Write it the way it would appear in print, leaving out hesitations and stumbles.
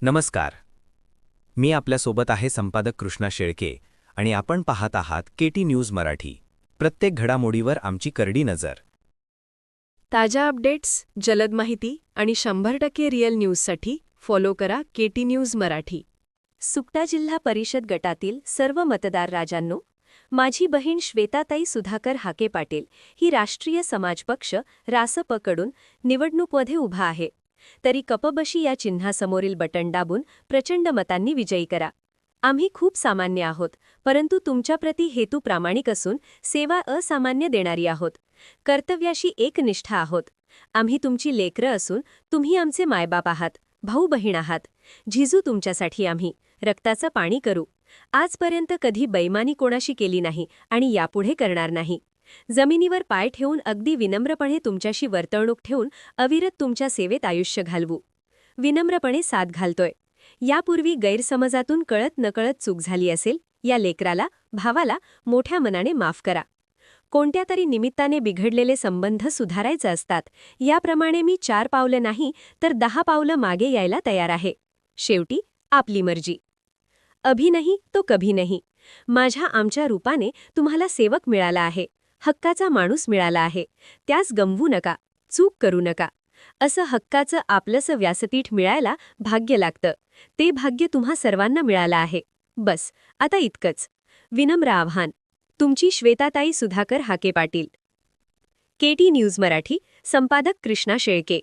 नमस्कार. मी आपल्यासोबत आहे संपादक कृष्णा शेळके आणि आपण पाहत आहात केटी न्यूज मराठी. प्रत्येक घडामोडीवर आमची करडी नजर. ताज्या अपडेट्स, जलद माहिती आणि 100% रिअल न्यूजसाठी फॉलो करा केटी न्यूज मराठी. सुकटा जिल्हा परिषद गटातील सर्व मतदार राजांनो, माझी बहीण श्वेताताई सुधाकर हाके पाटील ही राष्ट्रीय समाज पक्ष रासपकडून निवडणूकमध्ये उभा आहे. तरी कपबशी या चिन्हासमोरील बटण दाबून प्रचंड मतांनी विजयी करा. आम्ही खूप सामान्य आहोत, परंतु तुमच्याप्रती हेतू प्रामाणिक असून सेवा असामान्य देणारी आहोत. कर्तव्याशी एकनिष्ठ आहोत. आम्ही तुमची लेकरं असून तुम्ही आमचे मायबाप आहात, भाऊ बहीण आहात. झिजू तुमच्यासाठी आम्ही रक्ताचं पाणी करू. आजपर्यंत कधी बैमानी कोणाशी केली नाही आणि यापुढे करणार नाही. जमिनीवर पाय ठेवून अगदी विनम्रपणे तुमच्याशी वर्तणूक ठेवून अविरत तुमच्या सेवेत आयुष्य घालवू. विनम्रपणे साथ घालतोय. यापूर्वी गैरसमजातून कळत नकळत चूक झाली असेल, या लेकराला, भावाला मोठ्या मनाने माफ करा. कोणत्या तरी निमित्ताने बिघडलेले संबंध सुधारायचे असतात. याप्रमाणे मी 4 पावलं नाही तर 10 पावलं मागे यायला तयार आहे. शेवटी आपली मर्जी. अभी नहीं तो कभी नहीं. आमच्या रूपाने तुम्हाला सेवक मिळाला आहे, हक्काचा माणूस मिळाला आहे. त्यास गमवू नका, चूक करू नका. असं हक्काचं आपलंसं व्यासपीठ मिळायला भाग्य लागतं. ते भाग्य तुम्हा सर्वांना मिळालं आहे. बस आता इतकंच. विनम्र आव्हान. तुमची श्वेताताई सुधाकर हाके पाटील. केटी न्यूज मराठी, संपादक कृष्णा शेळके.